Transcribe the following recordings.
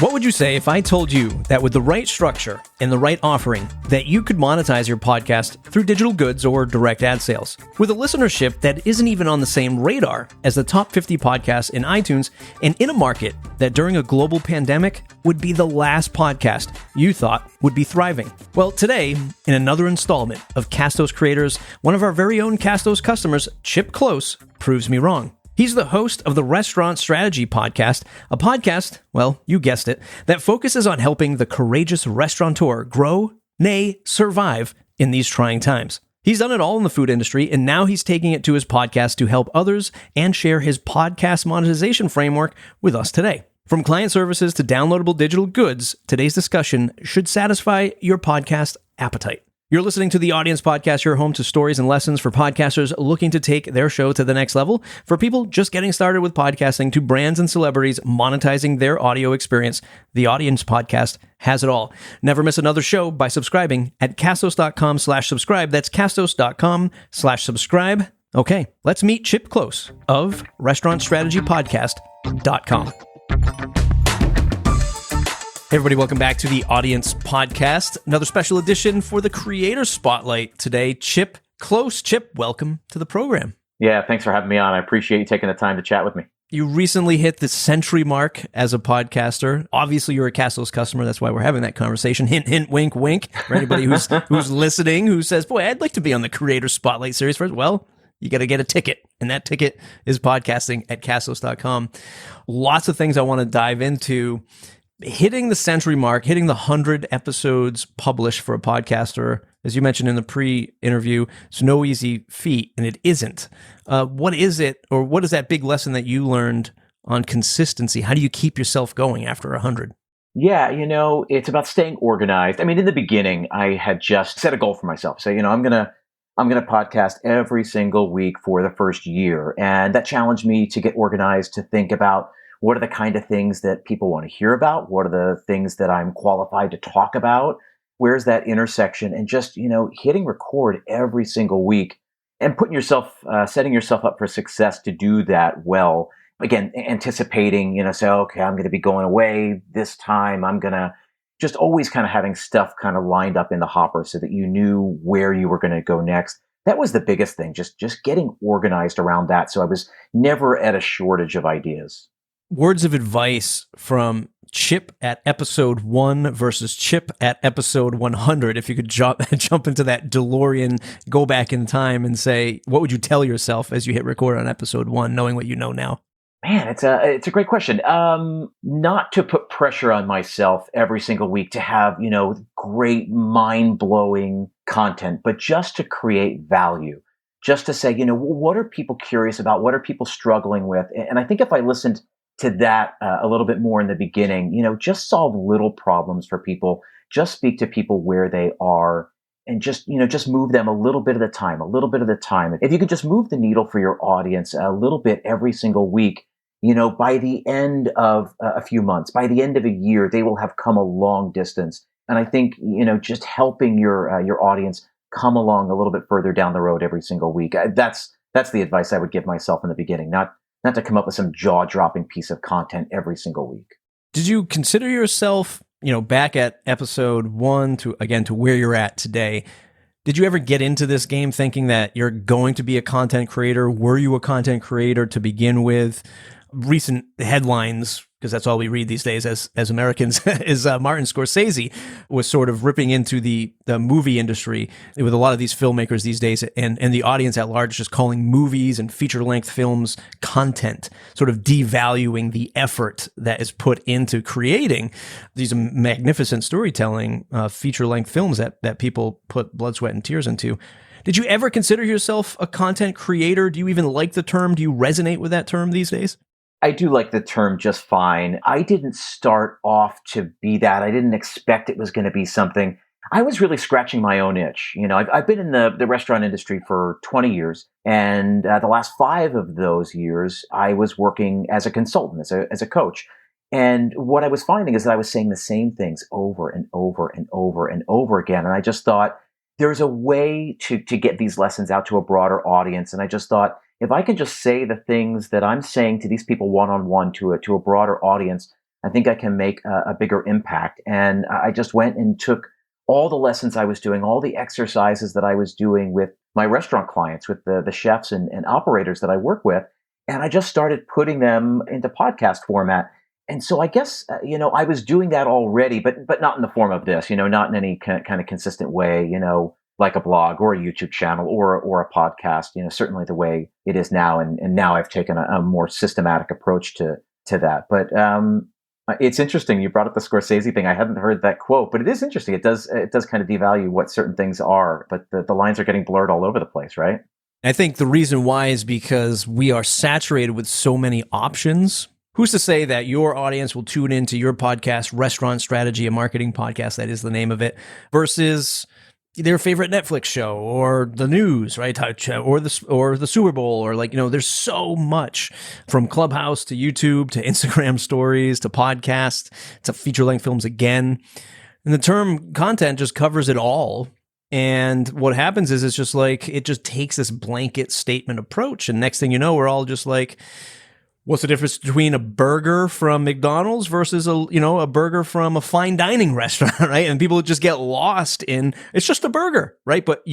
What would you say if I told you that with the right structure and the right offering, that you could monetize your podcast through digital goods or direct ad sales? With a listenership that isn't even on the same radar as the top 50 podcasts in iTunes, and in a market that during a global pandemic would be the last podcast you thought would be thriving. Well, today, in another installment of Castos Creators, one of our very own Castos customers, Chip Klose, proves me wrong. He's the host of the Restaurant Strategy Podcast, a podcast, well, you guessed it, that focuses on helping the courageous restaurateur grow, nay, survive in these trying times. He's done it all in the food industry, and now he's taking it to his podcast to help others and share his podcast monetization framework with us today. From client services to downloadable digital goods, today's discussion should satisfy your podcast appetite. You're listening to the Audience Podcast, your home to stories and lessons for podcasters looking to take their show to the next level, for people just getting started with podcasting, to brands and celebrities monetizing their audio experience. The Audience Podcast has it all. Never miss another show by subscribing at castos.com/subscribe. That's castos.com/subscribe. Okay, let's meet Chip Klose of restaurantstrategypodcast.com. Hey everybody, welcome back to the Audience Podcast. Another special edition for the Creator Spotlight today. Chip Klose. Chip, welcome to the program. Yeah, thanks for having me on. I appreciate you taking the time to chat with me. You recently hit the century mark as a podcaster. Obviously, you're a Castos customer. That's why we're having that conversation. Hint, hint, wink, wink. For anybody who's listening, who says, boy, I'd like to be on the Creator Spotlight series first. Well, you got to get a ticket, and that ticket is podcasting at castos.com. Lots of things I want to dive into. Hitting the century mark, hitting the 100 episodes published for a podcaster, as you mentioned in the pre-interview, it's no easy feat, and it isn't. What is it, or what is that big lesson that you learned on consistency? How do you keep yourself going after 100? Yeah, it's about staying organized. I mean, in the beginning, I had just set a goal for myself. So, I'm gonna podcast every single week for the first year, and that challenged me to get organized, to think about what are the kind of things that people want to hear about? What are the things that I'm qualified to talk about? Where's that intersection? And just, hitting record every single week and setting yourself up for success to do that well. Again, anticipating, say, okay, I'm going to be going away this time. I'm going to just always kind of having stuff kind of lined up in the hopper so that you knew where you were going to go next. That was the biggest thing, just getting organized around that. So I was never at a shortage of ideas. Words of advice from Chip at episode 1 versus Chip at episode 100. If you could jump into that DeLorean, go back in time and say, what would you tell yourself as you hit record on episode 1, knowing what you know now? Man, it's a great question. Not to put pressure on myself every single week to have, great mind-blowing content, but just to create value. Just to say, what are people curious about? What are people struggling with? And I think if I listened to that a little bit more in the beginning, just solve little problems for people, just speak to people where they are, and just move them a little bit at a time. If you could just move the needle for your audience a little bit every single week, by the end of a few months, by the end of a year, they will have come a long distance. And I think, just helping your audience come along a little bit further down the road every single week. That's the advice I would give myself in the beginning, not to come up with some jaw-dropping piece of content every single week. Did you consider yourself, back at episode 1 to where you're at today? Did you ever get into this game thinking that you're going to be a content creator? Were you a content creator to begin with? Recent headlines, because that's all we read these days as Americans, is Martin Scorsese was sort of ripping into the movie industry with a lot of these filmmakers these days, and the audience at large just calling movies and feature-length films content, sort of devaluing the effort that is put into creating these magnificent storytelling feature-length films that people put blood, sweat, and tears into. Did you ever consider yourself a content creator? Do you even like the term? Do you resonate with that term these days? I do like the term just fine. I didn't start off to be that. I didn't expect it was going to be something. I was really scratching my own itch. I've been in the restaurant industry for 20 years, and the last 5 of those years, I was working as a consultant, as a coach. And what I was finding is that I was saying the same things over and over and over and over again. And I just thought there's a way to get these lessons out to a broader audience. And I just thought, if I can just say the things that I'm saying to these people one-on-one to a broader audience, I think I can make a bigger impact. And I just went and took all the lessons I was doing, all the exercises that I was doing with my restaurant clients, with the chefs and operators that I work with, and I just started putting them into podcast format. And so I guess, I was doing that already, but not in the form of this, not in any kind of consistent way, like a blog or a YouTube channel or a podcast, certainly the way it is now. And now I've taken a more systematic approach to that. But it's interesting. You brought up the Scorsese thing. I hadn't heard that quote, but it is interesting. It does kind of devalue what certain things are, but the lines are getting blurred all over the place, right? I think the reason why is because we are saturated with so many options. Who's to say that your audience will tune into your podcast, Restaurant Strategy and Marketing Podcast, that is the name of it, versus their favorite Netflix show or the news, right? Or the Super Bowl, or there's so much, from Clubhouse to YouTube to Instagram stories to podcast to feature-length films again. And the term content just covers it all. And what happens is it's just like, it just takes this blanket statement approach. And next thing you know, we're all just like, what's the difference between a burger from McDonald's versus a burger from a fine dining restaurant, right? And people just get lost in, it's just a burger, right? But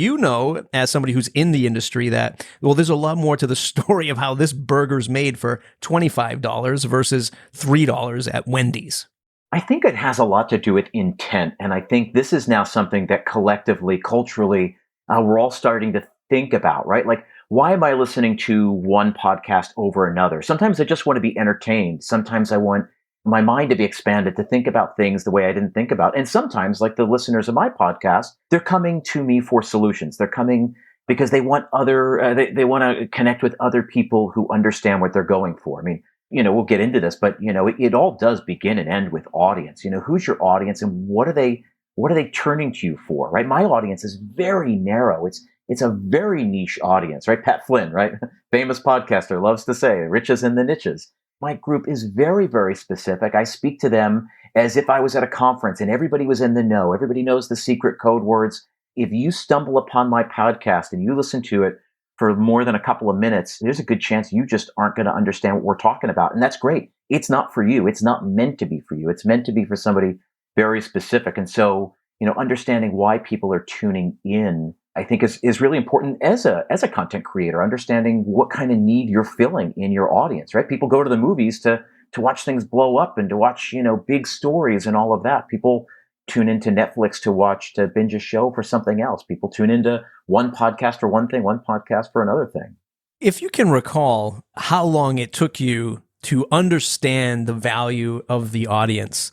as somebody who's in the industry, that, well, there's a lot more to the story of how this burger's made for $25 versus $3 at Wendy's. I think it has a lot to do with intent. And I think this is now something that collectively, culturally, we're all starting to think about, right? Like, why am I listening to one podcast over another? Sometimes I just want to be entertained. Sometimes I want my mind to be expanded, to think about things the way I didn't think about. And sometimes, like the listeners of my podcast, they're coming to me for solutions. They're coming because they want they want to connect with other people who understand what they're going for. I mean, we'll get into this, but it all does begin and end with audience. Who's your audience and what are they turning to you for, right? My audience is very narrow. It's a very niche audience, right? Pat Flynn, right? Famous podcaster, loves to say, riches in the niches. My group is very, very specific. I speak to them as if I was at a conference and everybody was in the know. Everybody knows the secret code words. If you stumble upon my podcast and you listen to it for more than a couple of minutes, there's a good chance you just aren't going to understand what we're talking about. And that's great. It's not for you. It's not meant to be for you. It's meant to be for somebody very specific. And so, understanding why people are tuning in, I think is really important as a content creator, understanding what kind of need you're filling in your audience, right? People go to the movies to watch things blow up and to watch, big stories and all of that. People tune into Netflix to binge a show for something else. People tune into one podcast for one thing, one podcast for another thing. If you can recall how long it took you to understand the value of the audience,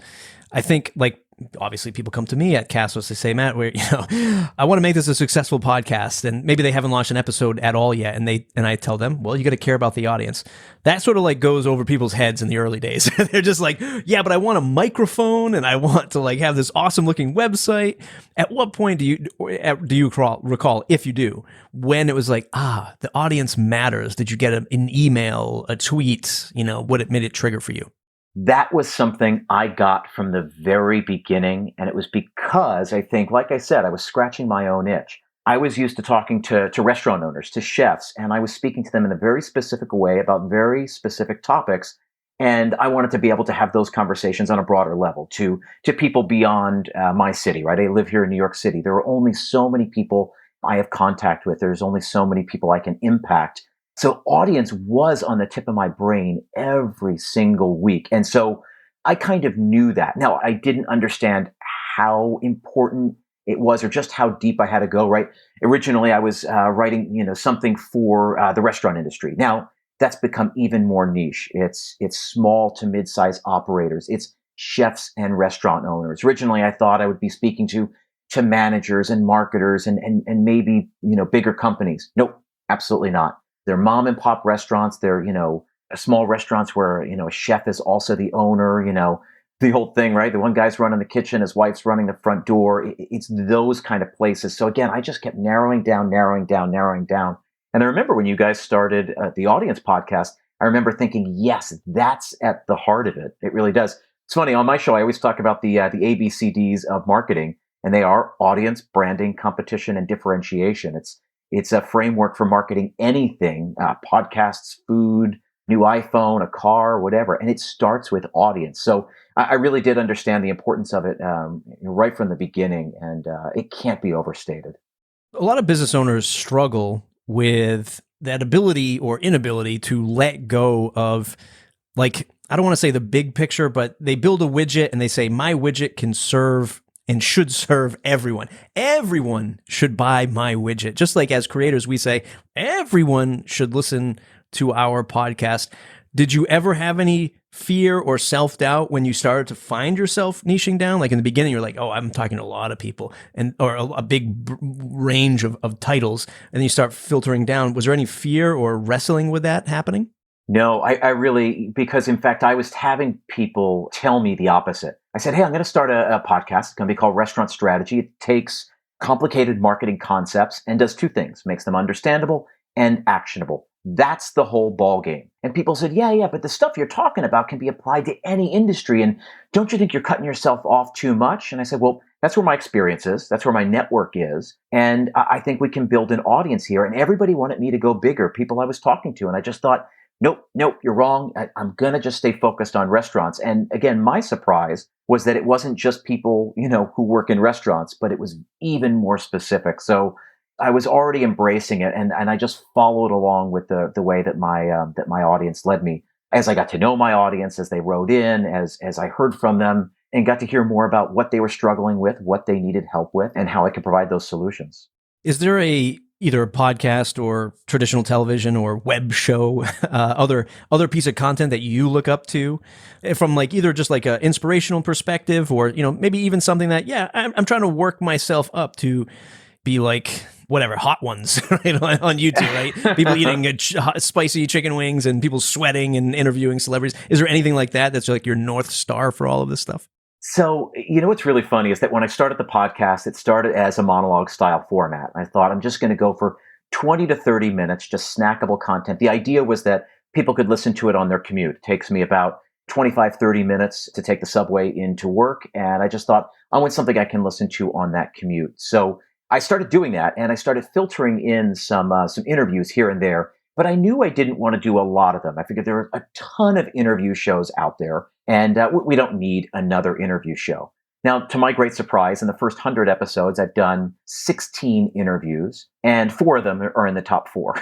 I think, obviously people come to me at Castos, they say, Matt, I want to make this a successful podcast, and maybe they haven't launched an episode at all yet. And I tell them, well, you got to care about the audience. That sort of goes over people's heads in the early days. They're just like, yeah, but I want a microphone and I want to have this awesome looking website. At what point do you recall, if you do, when it was the audience matters? Did you get an email, a tweet, what made it trigger for you? That was something I got from the very beginning. And it was because I think, like I said, I was scratching my own itch. I was used to talking to restaurant owners, to chefs, and I was speaking to them in a very specific way about very specific topics. And I wanted to be able to have those conversations on a broader level to people beyond my city, right? I live here in New York City. There are only so many people I have contact with. There's only so many people I can impact. So audience was on the tip of my brain every single week. And so I kind of knew that. Now, I didn't understand how important it was or just how deep I had to go, right? Originally, I was writing, something for the restaurant industry. Now, that's become even more niche. It's small to mid-size operators. It's chefs and restaurant owners. Originally, I thought I would be speaking to managers and marketers and maybe, bigger companies. Nope, absolutely not. They're mom and pop restaurants. They're, small restaurants where, a chef is also the owner, the whole thing, right? The one guy's running the kitchen, his wife's running the front door. It's those kind of places. So again, I just kept narrowing down. And I remember when you guys started the Audience podcast, I remember thinking, yes, that's at the heart of it. It really does. It's funny, on my show, I always talk about the Abcds of Marketing, and they are audience, branding, competition, and differentiation. It's a framework for marketing anything, podcasts, food, new iPhone, a car, whatever. And it starts with audience. So I really did understand the importance of it right from the beginning, and it can't be overstated. A lot of business owners struggle with that ability or inability to let go of, like, I don't want to say the big picture, but they build a widget and they say, my widget can serve and should serve everyone. Everyone should buy my widget. Just like as creators, we say, everyone should listen to our podcast. Did you ever have any fear or self-doubt when you started to find yourself niching down? Like in the beginning, you're like, oh, I'm talking to a lot of people or a big range of titles. And then you start filtering down. Was there any fear or wrestling with that happening? No, I really, because in fact, I was having people tell me the opposite. I said, hey, I'm going to start a podcast. It's going to be called Restaurant Strategy. It takes complicated marketing concepts and does two things, makes them understandable and actionable. That's the whole ball game. And people said, yeah, but the stuff you're talking about can be applied to any industry. And don't you think you're cutting yourself off too much? And I said, well, that's where my experience is. That's where my network is. And I think we can build an audience here. And everybody wanted me to go bigger, people I was talking to. And I just thought, nope, you're wrong. I'm going to just stay focused on restaurants. And again, my surprise was that it wasn't just people, who work in restaurants, but it was even more specific. So I was already embracing it, and I just followed along with the way that my audience led me. As I got to know my audience, as they wrote in, as I heard from them, and got to hear more about what they were struggling with, what they needed help with, and how I could provide those solutions. Is there either a podcast or traditional television or web show, other piece of content that you look up to from like either just like an inspirational perspective or, maybe even something that, I'm trying to work myself up to be like whatever, Hot Ones right, on YouTube, right? People eating spicy chicken wings and people sweating and interviewing celebrities. Is there anything like that that's like your North Star for all of this stuff? So, what's really funny is that when I started the podcast, it started as a monologue style format. I thought I'm just going to go for 20 to 30 minutes, just snackable content. The idea was that people could listen to it on their commute. It takes me about 25, 30 minutes to take the subway into work. And I just thought I want something I can listen to on that commute. So I started doing that, and I started filtering in some interviews here and there. But I knew I didn't want to do a lot of them. I figured there are a ton of interview shows out there, and we don't need another interview show. Now, to my great surprise, in the first 100 episodes, I've done 16 interviews, and 4 of them are in the top 4,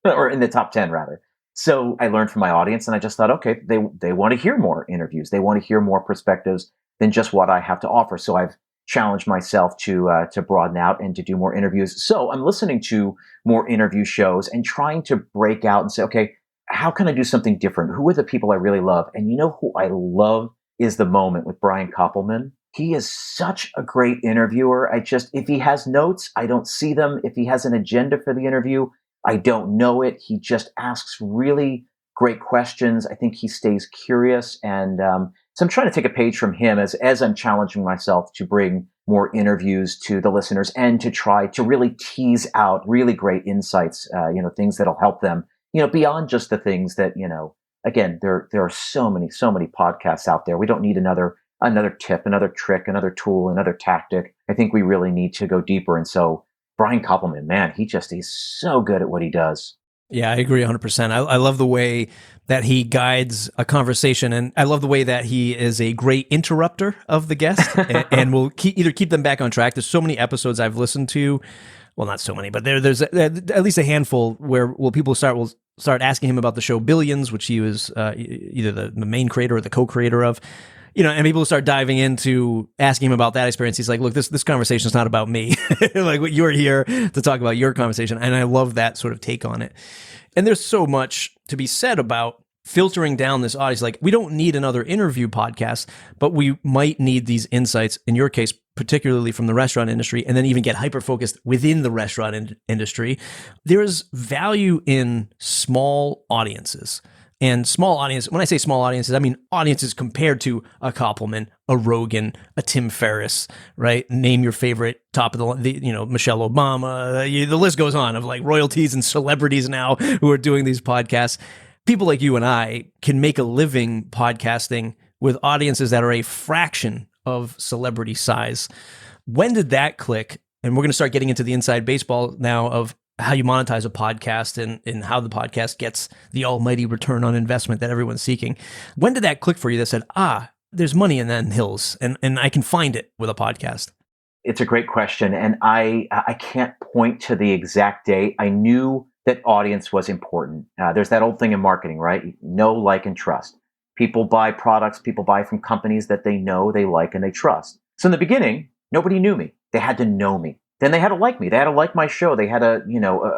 or in the top 10, rather. So I learned from my audience, and I just thought, okay, they want to hear more interviews. They want to hear more perspectives than just what I have to offer. So I've challenged myself to broaden out and to do more interviews. So I'm listening to more interview shows and trying to break out and say, okay, how can I do something different? Who are the people I really love? And who I love is The Moment with Brian Koppelman. He is such a great interviewer. If he has notes, I don't see them. If he has an agenda for the interview, I don't know it. He just asks really great questions. I think he stays curious. And so I'm trying to take a page from him as I'm challenging myself to bring more interviews to the listeners and to try to really tease out really great insights, things that'll help them, beyond just the things that, again, there are so many podcasts out there. We don't need another tip, another trick, another tool, another tactic. I think we really need to go deeper. And so Brian Koppelman, man, he's so good at what he does. Yeah, I agree 100%. I love the way that he guides a conversation, and I love the way that he is a great interrupter of the guest and will keep them back on track. There's so many episodes I've listened to. Well, not so many, but there's at least a handful where people start asking him about the show Billions, which he was either the main creator or the co-creator of. And people start diving into asking him about that experience. He's like, look, this conversation is not about me. Like, what you're here to talk about your conversation. And I love that sort of take on it. And there's so much to be said about filtering down this audience. Like, we don't need another interview podcast, but we might need these insights, in your case, particularly from the restaurant industry, and then even get hyper-focused within the restaurant industry. There is value in small audiences. And small audience, when I say small audiences, I mean audiences compared to a Koppelman, a Rogan, a Tim Ferriss, right? Name your favorite top of the Michelle Obama. The list goes on of like royalties and celebrities now who are doing these podcasts. People like you and I can make a living podcasting with audiences that are a fraction of celebrity size. When did that click? And we're going to start getting into the inside baseball now of how you monetize a podcast and how the podcast gets the almighty return on investment that everyone's seeking. When did that click for you that said, there's money in them hills and I can find it with a podcast? It's a great question. And I can't point to the exact date. I knew that audience was important. There's that old thing in marketing, right? Know, like, and trust. People buy products, people buy from companies that they know, they like, and they trust. So in the beginning, nobody knew me. They had to know me. Then they had to like me. They had to like my show. They had to,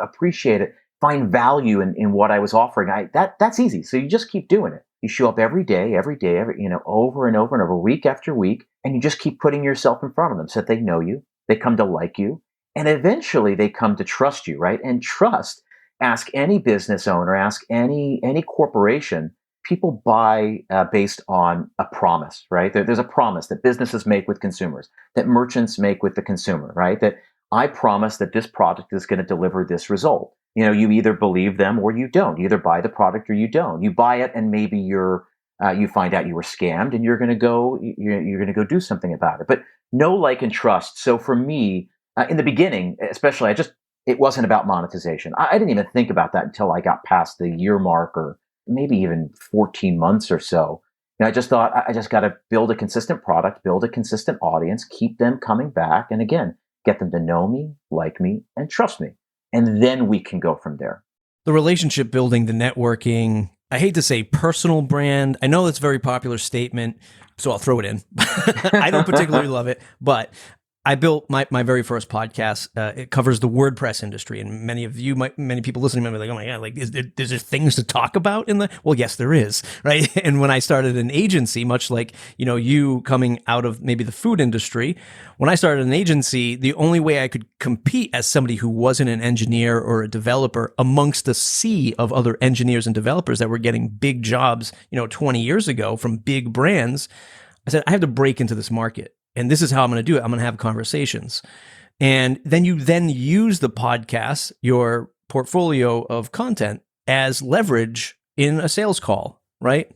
appreciate it, find value in what I was offering. That's easy. So you just keep doing it. You show up every day, over and over and over, week after week, and you just keep putting yourself in front of them so that they know you, they come to like you, and eventually they come to trust you, right? And trust, ask any business owner, ask any corporation. People buy based on a promise, right? There's a promise that businesses make with consumers, that merchants make with the consumer, right? That I promise that this product is going to deliver this result. You either believe them or you don't. You either buy the product or you don't. You buy it and maybe you find out you were scammed and you're going to go do something about it. But know, like, and trust. So for me, in the beginning, especially, it wasn't about monetization. I didn't even think about that until I got past the year mark or maybe even 14 months or so. I just thought I just got to build a consistent product, build a consistent audience, keep them coming back. And again, get them to know me, like me, and trust me. And then we can go from there. The relationship building, the networking, I hate to say personal brand. I know that's a very popular statement, so I'll throw it in. I don't particularly love it, but I built my very first podcast. It covers the WordPress industry, and many people listening might be like, "Oh my god! Like, is there things to talk about in the?" Well, yes, there is, right? And when I started an agency, much like you coming out of maybe the food industry, when I started an agency, the only way I could compete as somebody who wasn't an engineer or a developer amongst the sea of other engineers and developers that were getting big jobs, 20 years ago from big brands, I said I have to break into this market. And this is how I'm going to do it. I'm going to have conversations. And then you use the podcast, your portfolio of content, as leverage in a sales call, right?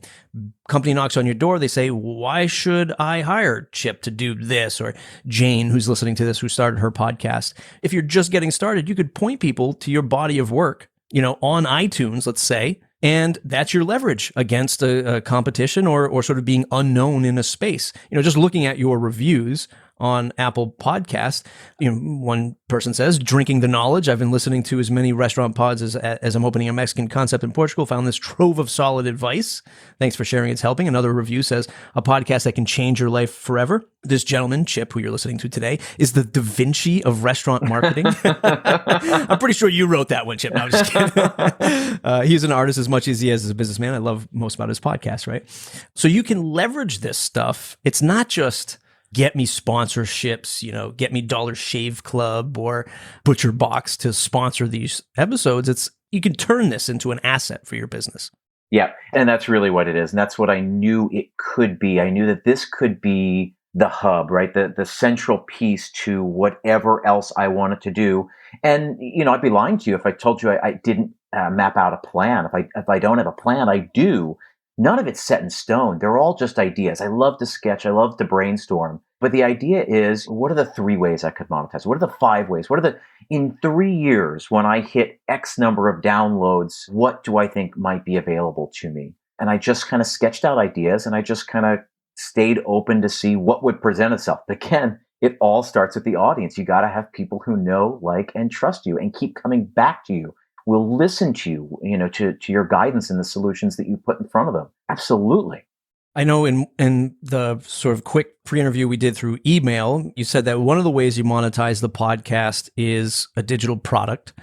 Company knocks on your door. They say, why should I hire Chip to do this? Or Jane, who's listening to this, who started her podcast. If you're just getting started, you could point people to your body of work, on iTunes, let's say, and that's your leverage against a competition or sort of being unknown in a space. Just looking at your reviews on Apple Podcasts, one person says, drinking the knowledge. I've been listening to as many restaurant pods as I'm opening a Mexican concept in Portugal. Found this trove of solid advice. Thanks for sharing. It's helping. Another review says, a podcast that can change your life forever. This gentleman, Chip, who you're listening to today, is the Da Vinci of restaurant marketing. I'm pretty sure you wrote that one, Chip. No, I'm just kidding. He's an artist as much as he is a businessman. I love most about his podcast, right? So you can leverage this stuff. It's not just get me sponsorships, get me Dollar Shave Club or Butcher Box to sponsor these episodes. You can turn this into an asset for your business. Yeah. And that's really what it is. And that's what I knew it could be. I knew that this could be the hub, right? The central piece to whatever else I wanted to do. And, I'd be lying to you if I told you I didn't map out a plan. If I don't have a plan, I do. None of it's set in stone. They're all just ideas. I love to sketch. I love to brainstorm. But the idea is, what are the 3 ways I could monetize? What are the 5 ways? In 3 years, when I hit X number of downloads, what do I think might be available to me? And I just kind of sketched out ideas and I just kind of stayed open to see what would present itself. Again, it all starts with the audience. You got to have people who know, like, and trust you and keep coming back to you. Will listen to you, to your guidance and the solutions that you put in front of them. Absolutely. I know in the sort of quick pre-interview we did through email, you said that one of the ways you monetize the podcast is a digital product.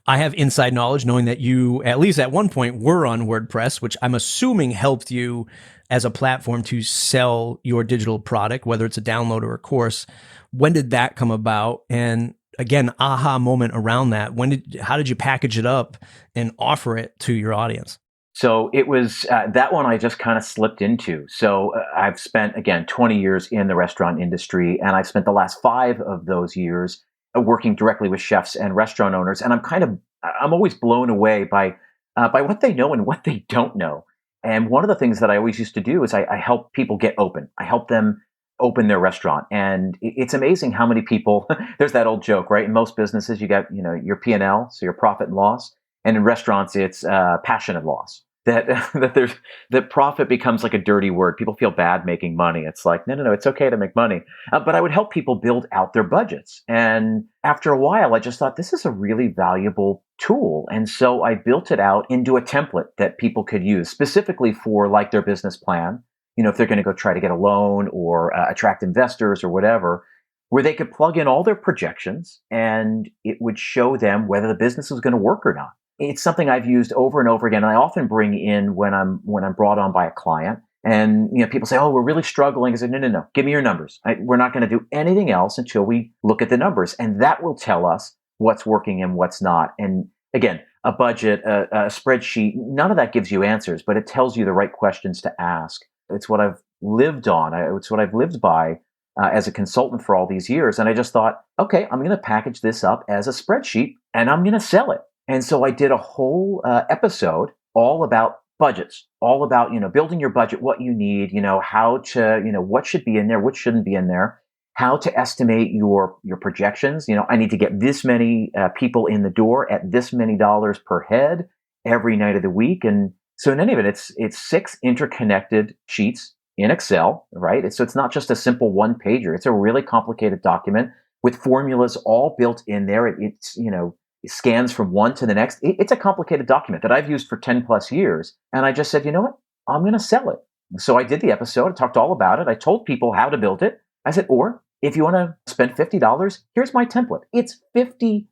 I have inside knowledge knowing that you, at least at one point, were on WordPress, which I'm assuming helped you as a platform to sell your digital product, whether it's a download or a course. When did that come about? And again, aha moment around that. How did you package it up and offer it to your audience? So it was that one I just kind of slipped into. So I've spent, again, 20 years in the restaurant industry, and I've spent the last 5 of those years working directly with chefs and restaurant owners. And I'm always blown away by what they know and what they don't know. And one of the things that I always used to do is I help people get open. I help them open their restaurant. And it's amazing how many people, there's that old joke, right? In most businesses, you got, your P&L, so your profit and loss. And in restaurants, it's passion and loss. That profit becomes like a dirty word. People feel bad making money. It's like, no, it's okay to make money. But I would help people build out their budgets. And after a while, I just thought this is a really valuable tool. And so I built it out into a template that people could use specifically for like their business plan. If they're going to go try to get a loan or attract investors or whatever, where they could plug in all their projections and it would show them whether the business was going to work or not. It's something I've used over and over again. And I often bring in when I'm brought on by a client and, people say, oh, we're really struggling. I say, no, give me your numbers. We're not going to do anything else until we look at the numbers. And that will tell us what's working and what's not. And again, a budget, a spreadsheet, none of that gives you answers, but it tells you the right questions to ask. It's what I've lived on. It's what I've lived by as a consultant for all these years. And I just thought, okay, I'm going to package this up as a spreadsheet and I'm going to sell it. And so I did a whole episode all about budgets, all about, building your budget, what you need, how to, what should be in there, what shouldn't be in there, how to estimate your projections. I need to get this many people in the door at this many dollars per head every night of the week. And so in any of it, it's 6 interconnected sheets in Excel, right? So it's not just a simple one pager. It's a really complicated document with formulas all built in there. It's, it scans from one to the next. It's a complicated document that I've used for 10 plus years. And I just said, you know what? I'm going to sell it. So I did the episode. I talked all about it. I told people how to build it. I said, or if you want to spend $50, here's my template. It's $50.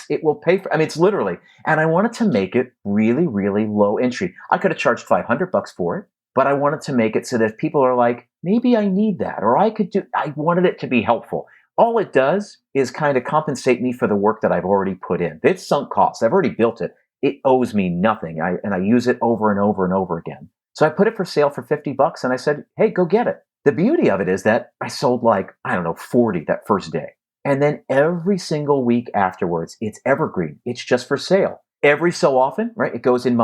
It will pay for, it's literally, and I wanted to make it really, really low entry. I could have charged $500 for it, but I wanted to make it so that if people are like, maybe I need that, or I wanted it to be helpful. All it does is kind of compensate me for the work that I've already put in. It's sunk costs. I've already built it. It owes me nothing. I use it over and over and over again. So I put it for sale for $50 and I said, hey, go get it. The beauty of it is that I sold 40 that first day. And then every single week afterwards, it's evergreen. It's just for sale. Every so often, right? It goes in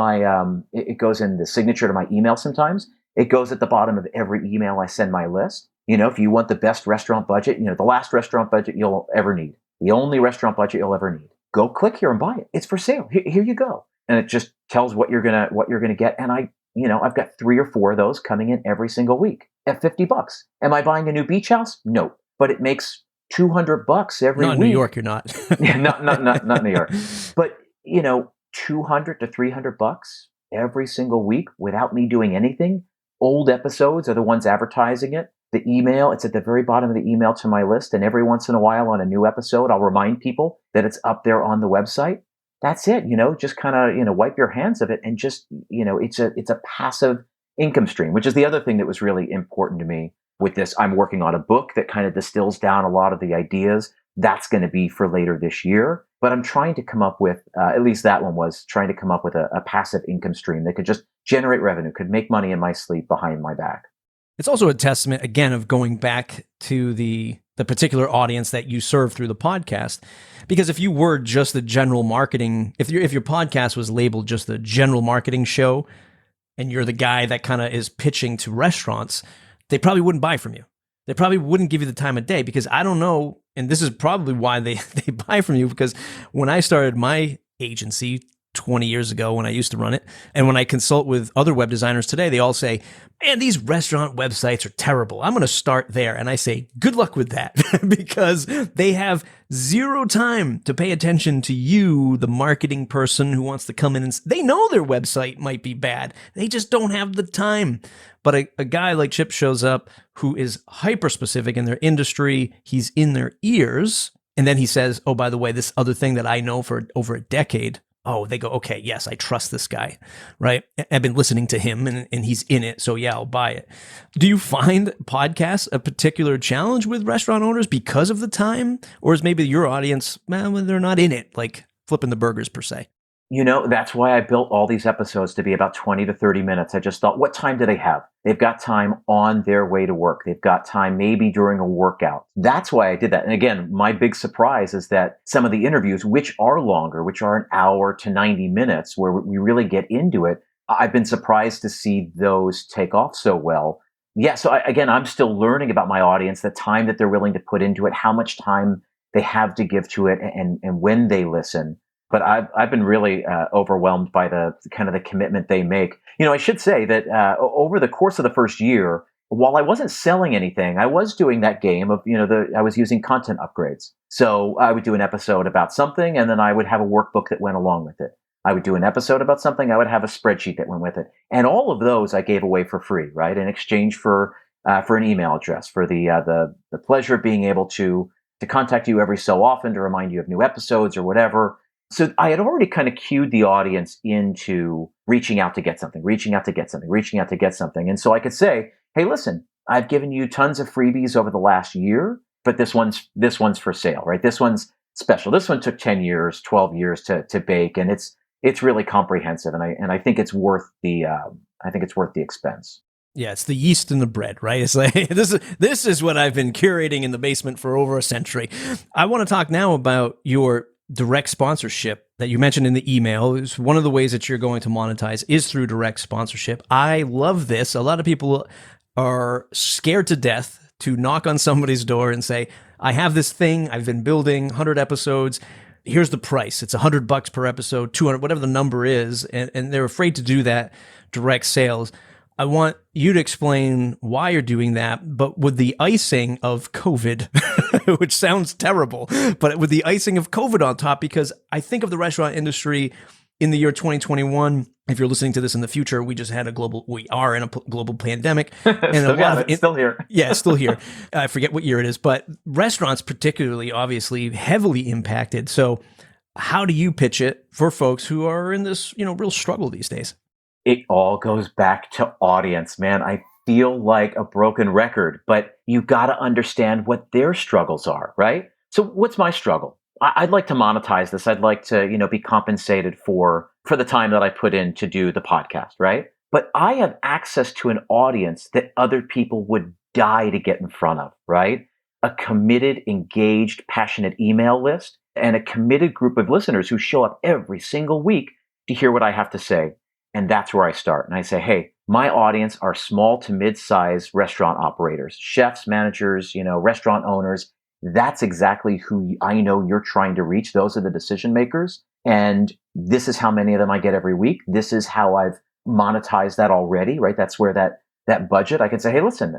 it goes in the signature to my email sometimes. It goes at the bottom of every email I send my list. If you want the best restaurant budget, the last restaurant budget you'll ever need, the only restaurant budget you'll ever need, go click here and buy it. It's for sale. Here you go. And it just tells what you're gonna get. And I've got 3 or 4 of those coming in every single week at $50. Am I buying a new beach house? No, but it makes $200 every week. Not in New York, you're not. Yeah, not New York. But $200 to $300 every single week without me doing anything. Old episodes are the ones advertising it. The email, it's at the very bottom of the email to my list. And every once in a while on a new episode, I'll remind people that it's up there on the website. That's it, just kind of, wipe your hands of it and just, it's a passive income stream, which is the other thing that was really important to me with this. I'm working on a book that kind of distills down a lot of the ideas. That's going to be for later this year. But I'm trying to come up with, at least that one was trying to come up with a passive income stream that could just generate revenue, could make money in my sleep behind my back. It's also a testament, again, of going back to the particular audience that you serve through the podcast. Because if you were just the general marketing, if your podcast was labeled just the general marketing show, and you're the guy that kind of is pitching to restaurants, they probably wouldn't buy from you. They probably wouldn't give you the time of day, because I don't know, and this is probably why they buy from you, because when I started my agency 20 years ago when I used to run it, and when I consult with other web designers today, they all say, man, these restaurant websites are terrible. I'm going to start there. And I say, good luck with that, because they have zero time to pay attention to you, the marketing person who wants to come in and they know their website might be bad. They just don't have the time. But a guy like Chip shows up who is hyper specific in their industry. He's in their ears. And then he says, oh, by the way, this other thing that I know for over a decade. Oh, they go, okay, yes, I trust this guy, right? I've been listening to him and he's in it. So yeah, I'll buy it. Do you find podcasts a particular challenge with restaurant owners because of the time? Or is maybe your audience, man, they're not in it, like flipping the burgers per se? That's why I built all these episodes to be about 20 to 30 minutes. I just thought, what time do they have? They've got time on their way to work. They've got time maybe during a workout. That's why I did that. And again, my big surprise is that some of the interviews, which are longer, which are an hour to 90 minutes, where we really get into it, I've been surprised to see those take off so well. So again, I'm still learning about my audience, the time that they're willing to put into it, how much time they have to give to it, and when they listen. But I've been really overwhelmed by the kind of the commitment they make. I should say that over the course of the first year, while I wasn't selling anything, I was doing that game of, I was using content upgrades. So I would do an episode about something, and then I would have a workbook that went along with it. I would do an episode about something, I would have a spreadsheet that went with it. And all of those I gave away for free, right? In exchange for an email address, for the pleasure of being able to contact you every so often to remind you of new episodes or whatever. So I had already kind of cued the audience into reaching out to get something, reaching out to get something, reaching out to get something. And so I could say, hey, listen, I've given you tons of freebies over the last year, but this one's for sale, right? This one's special. This one took 10 years, 12 years to bake, and it's really comprehensive, and I think it's worth the expense. Yeah, it's the yeast in the bread, right? It's like this is what I've been curating in the basement for over a century. I want to talk now about your direct sponsorship that you mentioned in the email. Is one of the ways that you're going to monetize is through direct sponsorship. I love this. A lot of people are scared to death to knock on somebody's door and say, I have this thing, I've been building 100 episodes. Here's the price. It's $100 per episode, 200, whatever the number is. And they're afraid to do that direct sales. I want you to explain why you're doing that, but with the icing of COVID, which sounds terrible, but with the icing of COVID on top, because I think of the restaurant industry in the year 2021. If you're listening to this in the future, we are in a global pandemic. And still here. Yeah, it's still here. I forget what year it is, but restaurants particularly, obviously, heavily impacted. So how do you pitch it for folks who are in this, real struggle these days? It all goes back to audience, man. I feel like a broken record, but you got to understand what their struggles are, right? So what's my struggle? I'd like to monetize this. I'd like to, be compensated for the time that I put in to do the podcast, right? But I have access to an audience that other people would die to get in front of, right? A committed, engaged, passionate email list and a committed group of listeners who show up every single week to hear what I have to say. And that's where I start. And I say, hey, my audience are small to mid-sized restaurant operators, chefs, managers, restaurant owners. That's exactly who I know you're trying to reach. Those are the decision makers. And this is how many of them I get every week. This is how I've monetized that already, right? That's where that budget, I can say, hey, listen,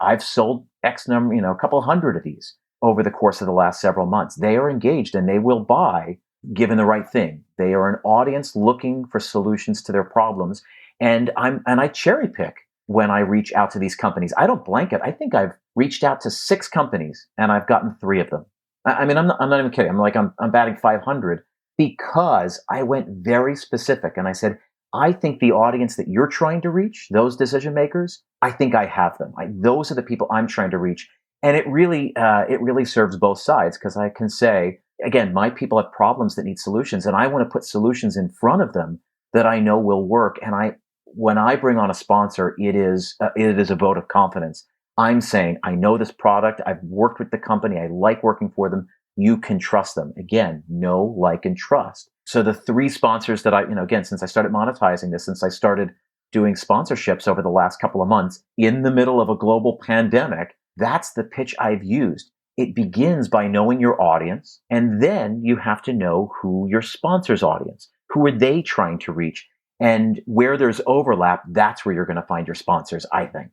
I've sold X number, a couple hundred of these over the course of the last several months. They are engaged and they will buy given the right thing. They are an audience looking for solutions to their problems. And I cherry pick when I reach out to these companies. I don't blanket. I think I've reached out to 6 companies and I've gotten 3 of them. I'm not even kidding. I'm batting 500 because I went very specific and I said, I think the audience that you're trying to reach, those decision makers, I think I have them. Those are the people I'm trying to reach. And it really serves both sides because I can say, again, my people have problems that need solutions, and I want to put solutions in front of them that I know will work. And when I bring on a sponsor, it is a vote of confidence. I'm saying, I know this product. I've worked with the company. I like working for them. You can trust them. Again, know, like, and trust. So the 3 sponsors that again, since I started monetizing this, since I started doing sponsorships over the last couple of months in the middle of a global pandemic, that's the pitch I've used. It begins by knowing your audience, and then you have to know who your sponsor's audience, who are they trying to reach, and where there's overlap, that's where you're going to find your sponsors, I think.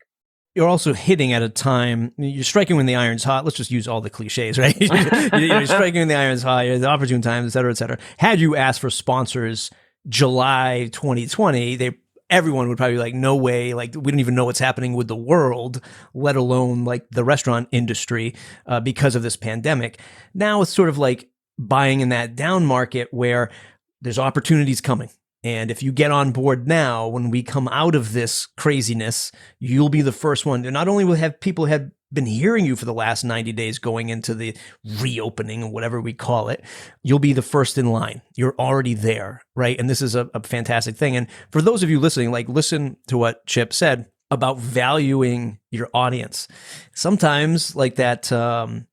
You're also hitting at a time, you're striking when the iron's hot. Let's just use all the cliches, right? You're striking when the iron's hot, the opportune time, et cetera, et cetera. Had you asked for sponsors July 2020, everyone would probably be like, no way, like we don't even know what's happening with the world, let alone like the restaurant industry because of this pandemic. Now it's sort of like buying in that down market where there's opportunities coming. And if you get on board now, when we come out of this craziness, you'll be the first one. And not only will have people have been hearing you for the last 90 days going into the reopening or whatever we call it, you'll be the first in line. You're already there, right? And this is a fantastic thing. And for those of you listening, like listen to what Chip said about valuing your audience. Sometimes like that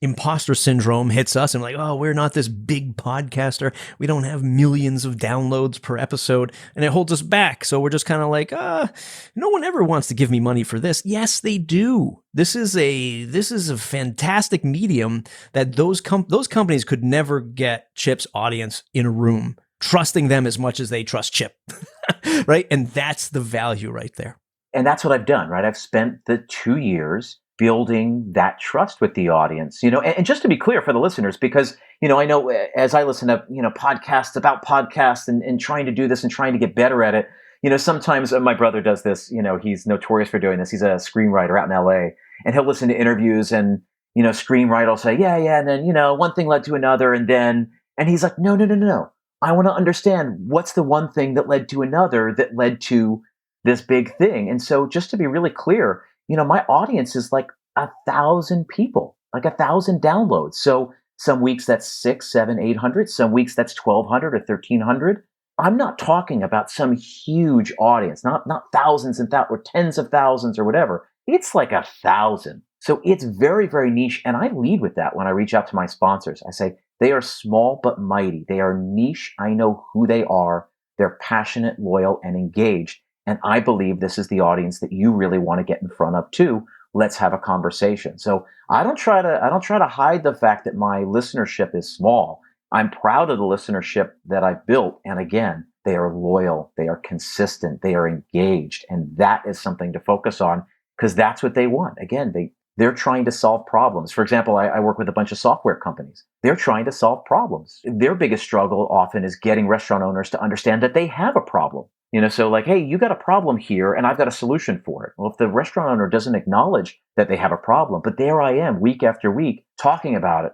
imposter syndrome hits us and like, oh, we're not this big podcaster. We don't have millions of downloads per episode, and it holds us back. So we're just kind of like, no one ever wants to give me money for this. Yes, they do. This is a fantastic medium that those companies could never get Chip's audience in a room, trusting them as much as they trust Chip, right? And that's the value right there. And that's what I've done, right? I've spent the 2 years building that trust with the audience, and just to be clear for the listeners, because, I know as I listen to, podcasts about podcasts and trying to do this and trying to get better at it, sometimes my brother does this, he's notorious for doing this. He's a screenwriter out in LA, and he'll listen to interviews and, screenwriter will say, yeah. And then, one thing led to another. And he's like, no. I want to understand what's the one thing that led to another that led to this big thing. And so just to be really clear, my audience is like 1,000 people, like 1,000 downloads. So some weeks that's 600, 700, 800. Some weeks that's 1,200 or 1,300. I'm not talking about some huge audience, not thousands and thousands or tens of thousands or whatever. It's like 1,000. So it's very, very niche. And I lead with that when I reach out to my sponsors. I say, they are small but mighty. They are niche. I know who they are. They're passionate, loyal, and engaged. And I believe this is the audience that you really want to get in front of too. Let's have a conversation. So I don't try to hide the fact that my listenership is small. I'm proud of the listenership that I've built. And again, they are loyal, they are consistent, they are engaged. And that is something to focus on because that's what they want. Again, they're trying to solve problems. For example, I work with a bunch of software companies. They're trying to solve problems. Their biggest struggle often is getting restaurant owners to understand that they have a problem. So like, hey, you got a problem here and I've got a solution for it. Well, if the restaurant owner doesn't acknowledge that they have a problem, but there I am week after week talking about it,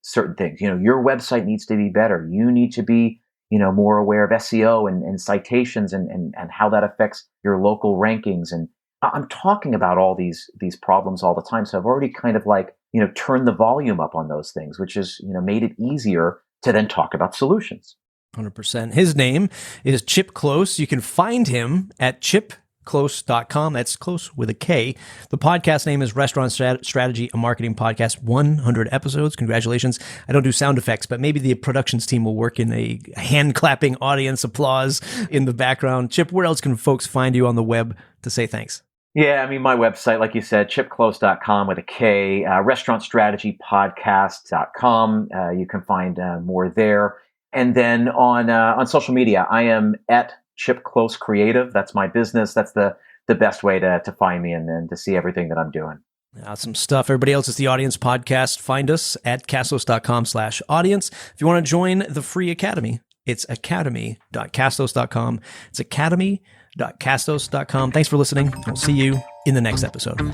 certain things, your website needs to be better. You need to be, more aware of SEO and citations and how that affects your local rankings. And I'm talking about all these problems all the time. So I've already kind of like, turned the volume up on those things, which is, made it easier to then talk about solutions. 100%. His name is Chip Klose. You can find him at chipklose.com. That's close with a K. The podcast name is Restaurant Strategy, a Marketing Podcast, 100 episodes. Congratulations. I don't do sound effects, but maybe the productions team will work in a hand-clapping audience applause in the background. Chip, where else can folks find you on the web to say thanks? Yeah, my website, like you said, chipklose.com with a K, restaurantstrategypodcast.com. You can find more there. And then on social media, I am at Chip Klose Creative. That's my business. That's the best way to find me and to see everything that I'm doing. Awesome stuff. Everybody else, it's the Audience Podcast. Find us at castos.com/audience. If you want to join the free academy, it's academy.castos.com. It's academy.castos.com. Thanks for listening. We'll see you in the next episode.